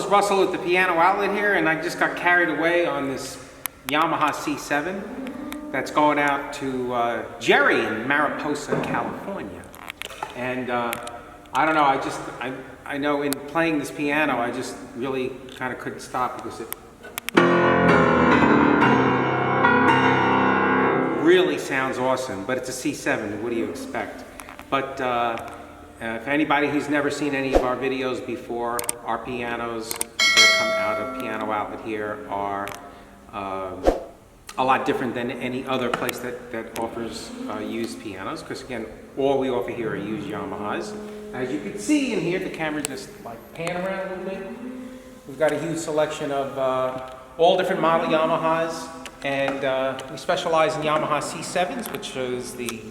Russell at the piano outlet here, and I just got carried away on this Yamaha C7 that's going out to Jerry in Mariposa, California. And I don't know, I know in playing this piano, I just really kind of couldn't stop because it really sounds awesome, but it's a C7, what do you expect? But if anybody who's never seen any of our videos before, our pianos that come out of Piano Outlet here are a lot different than any other place that offers used pianos, because again, all we offer here are used Yamahas. As you can see in here, the camera just like pan around a little bit. We've got a huge selection of all different model Yamahas, and we specialize in Yamaha C7s, which is the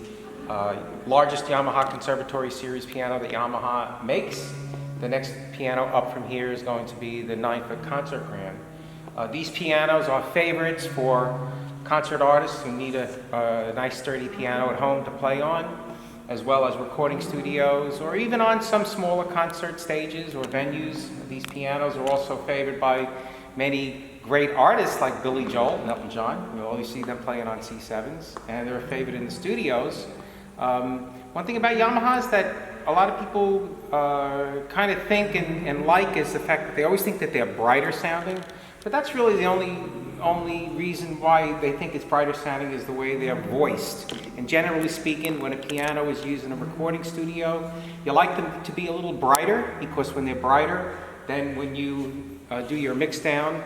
largest Yamaha Conservatory Series piano that Yamaha makes. The next piano up from here is going to be the 9-foot Concert Grand. These pianos are favorites for concert artists who need a nice sturdy piano at home to play on, as well as recording studios, or even on some smaller concert stages or venues. These pianos are also favored by many great artists like Billy Joel and Elton John. You always see them playing on C7s, and they're favored in the studios. One thing about Yamaha is that a lot of people kind of think and like is the fact that they always think that they're brighter sounding, but that's really the only reason why they think it's brighter sounding is the way they're voiced. And generally speaking, when a piano is used in a recording studio, you like them to be a little brighter, because when they're brighter, then when you do your mix down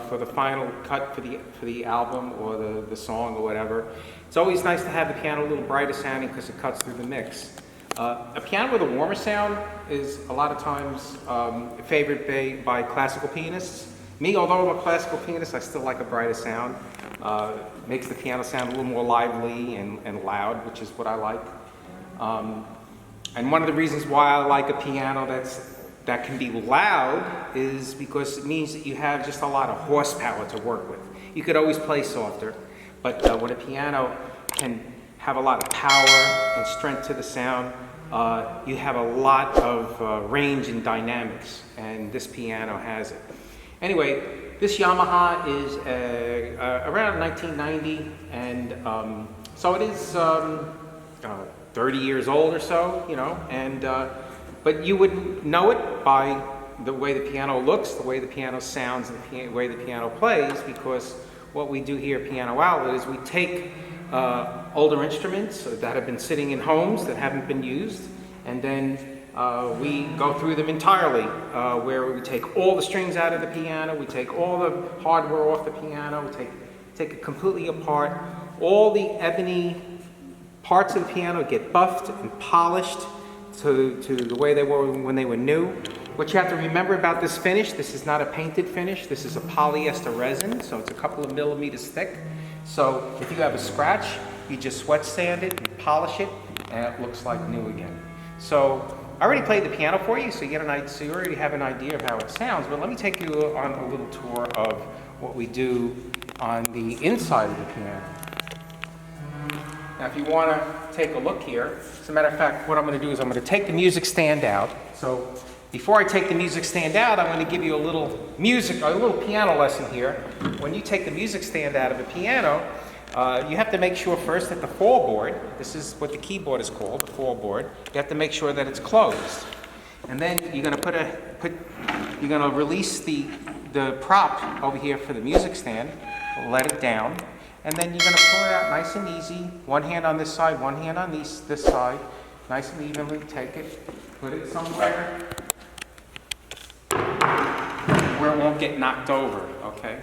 for the final cut for the album or the song or whatever, it's always nice to have the piano a little brighter sounding because it cuts through the mix. A piano with a warmer sound is a lot of times favored by classical pianists. Me, although I'm a classical pianist, I still like a brighter sound. Makes the piano sound a little more lively and loud, which is what I like. And one of the reasons why I like a piano that can be loud is because it means that you have just a lot of horsepower to work with. You could always play softer, but when a piano can have a lot of power and strength to the sound, you have a lot of range and dynamics, and this piano has it. Anyway, this Yamaha is around 1990, and so it is 30 years old or so, you know, and but you would know it by the way the piano looks, the way the piano sounds, and the way the piano plays, because what we do here at Piano Outlet is we take older instruments that have been sitting in homes that haven't been used, and then we go through them entirely, where we take all the strings out of the piano, we take all the hardware off the piano, we take it completely apart. All the ebony parts of the piano get buffed and polished to the way they were when they were new. What you have to remember about this finish, this is not a painted finish, this is a polyester resin, so it's a couple of millimeters thick. So if you have a scratch, you just wet sand it and polish it, and it looks like new again. So I already played the piano for you, so you already have an idea of how it sounds, but let me take you on a little tour of what we do on the inside of the piano. Now, if you want to take a look here, as a matter of fact, what I'm going to do is I'm going to take the music stand out. So before I take the music stand out, I'm going to give you a little piano lesson here. When you take the music stand out of a piano, you have to make sure first that the fall board, this is what the keyboard is called, the fall board, you have to make sure that it's closed. And then you're going to release the prop over here for the music stand, let it down, and then you're going to pull it out nice and easy, one hand on this side, one hand on this side, nice and evenly. Take it, put it somewhere where it won't get knocked over, okay?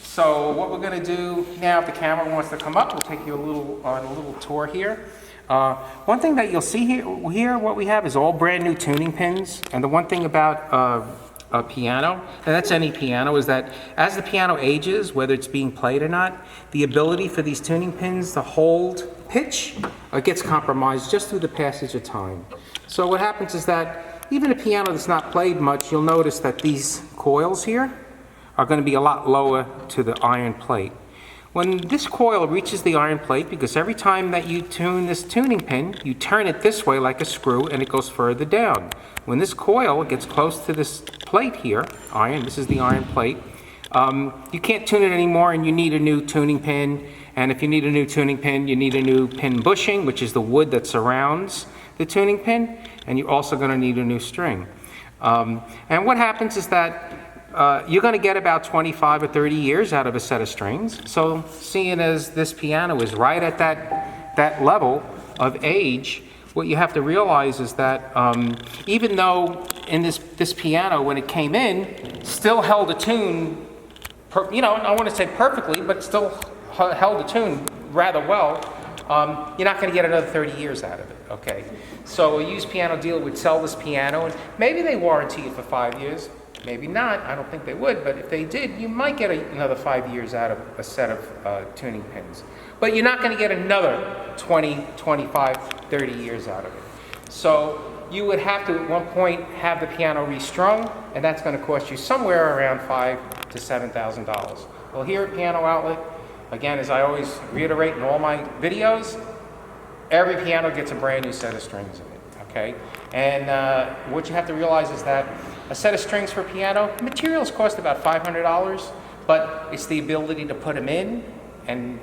So what we're going to do now, if the camera wants to come up, we'll take you on a little tour here. One thing that you'll see here, what we have is all brand new tuning pins. And the one thing about a piano, and that's any piano, is that as the piano ages, whether it's being played or not, the ability for these tuning pins to hold pitch gets compromised just through the passage of time. So what happens is that even a piano that's not played much, you'll notice that these coils here are going to be a lot lower to the iron plate. When this coil reaches the iron plate, because every time that you tune this tuning pin, you turn it this way like a screw and it goes further down. When this coil gets close to this plate here, iron, this is the iron plate, you can't tune it anymore and you need a new tuning pin. And if you need a new tuning pin, you need a new pin bushing, which is the wood that surrounds the tuning pin, and you're also going to need a new string. And what happens is that you're going to get about 25 or 30 years out of a set of strings. So seeing as this piano is right at that level of age, what you have to realize is that even though in this piano, when it came in, still held a tune, I want to say perfectly, but still held a tune rather well, you're not going to get another 30 years out of it, okay? So a used piano dealer would sell this piano, and maybe they warranty it for 5 years, maybe not, I don't think they would, but if they did, you might get another 5 years out of a set of tuning pins. But you're not going to get another 20, 25, 30 years out of it. So you would have to, at one point, have the piano restrung, and that's going to cost you somewhere around $5,000 to $7,000. Well, here at Piano Outlet, again, as I always reiterate in all my videos, every piano gets a brand new set of strings in it, okay? And what you have to realize is that a set of strings for piano, materials cost about $500, but it's the ability to put them in and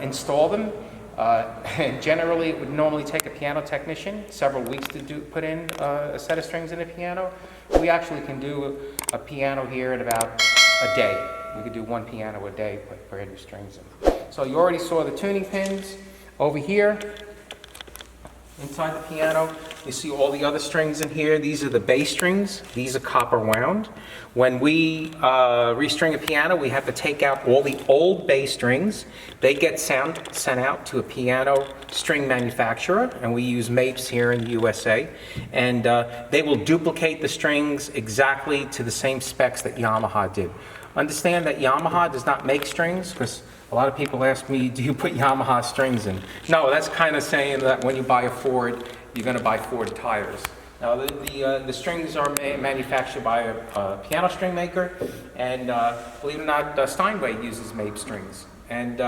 install them. And generally, it would normally take a piano technician several weeks to put in a set of strings in a piano. We actually can do a piano here in about a day. We could do one piano a day, put brand new strings in. So you already saw the tuning pins over here. Inside the piano, you see all the other strings in here. These are the bass strings. These are copper wound. When we restring a piano, we have to take out all the old bass strings. They get sent out to a piano string manufacturer, and we use Mapes here in the USA. And they will duplicate the strings exactly to the same specs that Yamaha did. Understand that Yamaha does not make strings, because a lot of people ask me, do you put Yamaha strings in? No, that's kind of saying that when you buy a Ford, you're going to buy Ford tires. Now, the strings are manufactured by a piano string maker, and believe it or not, Steinway uses Mape strings. And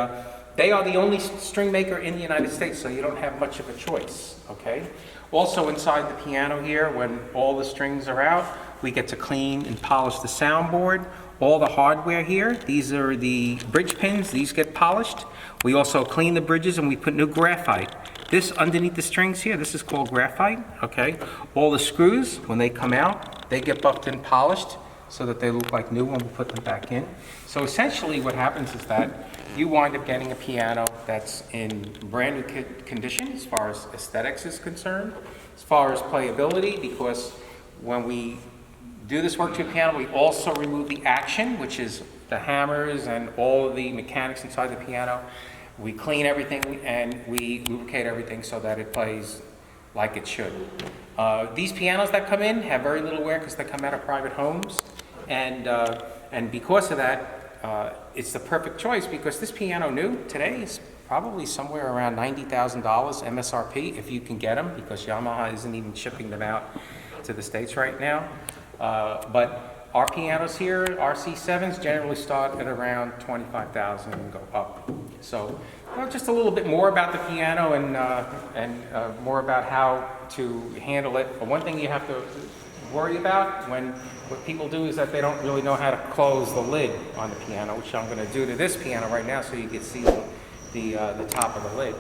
they are the only string maker in the United States, so you don't have much of a choice, okay? Also inside the piano here, when all the strings are out, we get to clean and polish the soundboard. All the hardware here, these are the bridge pins, these get polished. We also clean the bridges and we put new graphite. This underneath the strings here, this is called graphite, okay? All the screws, when they come out, they get buffed and polished so that they look like new when we put them back in. So essentially what happens is that you wind up getting a piano that's in brand new condition as far as aesthetics is concerned, as far as playability, because when we do this work to a piano, we also remove the action, which is the hammers and all of the mechanics inside the piano. We clean everything and we lubricate everything so that it plays like it should. These pianos that come in have very little wear because they come out of private homes, and because of that, it's the perfect choice, because this piano new today is probably somewhere around $90,000 MSRP if you can get them, because Yamaha isn't even shipping them out to the States right now. But our pianos here, RC7s, generally start at around $25,000 and go up. So just a little bit more about the piano and more about how to handle it. But one thing you have to worry about what people do is that they don't really know how to close the lid on the piano, which I'm going to do to this piano right now so you can see the top of the lid.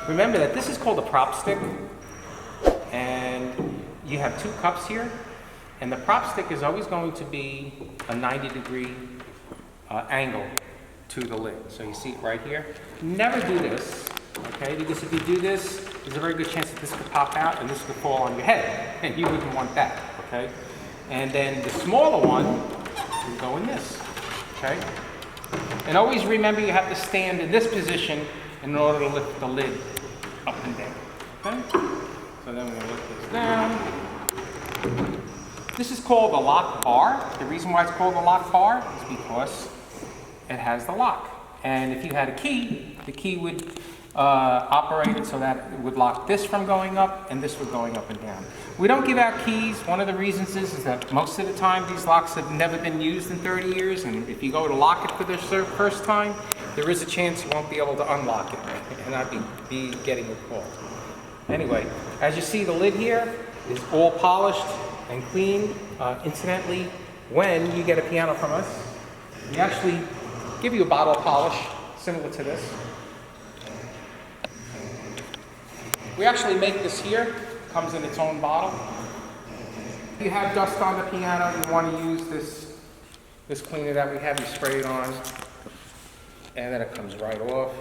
Remember that this is called a prop stick, and you have two cups here, and the prop stick is always going to be a 90-degree angle to the lid. So you see it right here. Never do this, okay? Because if you do this, there's a very good chance that this could pop out and this could fall on your head, and you wouldn't want that, okay? And then the smaller one will go in this, okay? And always remember you have to stand in this position in order to lift the lid up and down, okay? So then we're going to lift this down. This is called the lock bar. The reason why it's called the lock bar is because it has the lock. And if you had a key, the key would operated so that it would lock this from going up and this from going up and down. We don't give out keys. One of the reasons is that most of the time these locks have never been used in 30 years, and if you go to lock it for the first time, there is a chance you won't be able to unlock it and not be getting a call. Anyway, as you see, the lid here is all polished and clean. Incidentally, when you get a piano from us, we actually give you a bottle of polish similar to this. We actually make this here, comes in its own bottle. If you have dust on the piano, you want to use this cleaner that we have, you spray it on, and then it comes right off,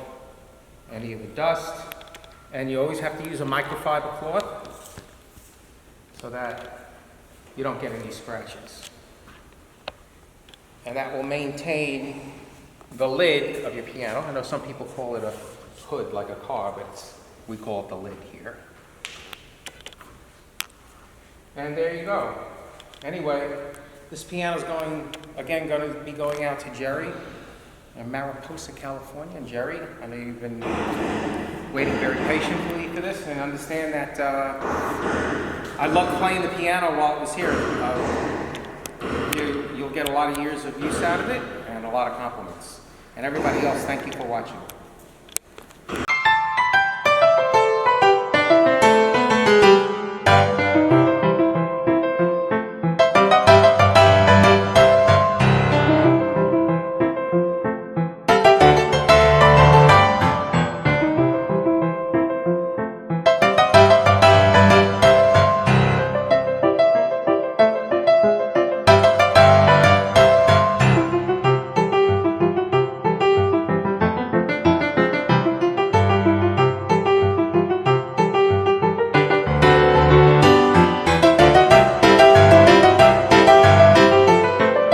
any of the dust. And you always have to use a microfiber cloth so that you don't get any scratches. And that will maintain the lid of your piano. I know some people call it a hood like a car, but we call it the lid here. And there you go. Anyway, this piano is going to be going out to Jerry in Mariposa, California. And Jerry, I know you've been waiting very patiently for this, and understand that I love playing the piano while it was here. You'll get a lot of years of use out of it and a lot of compliments. And everybody else, thank you for watching.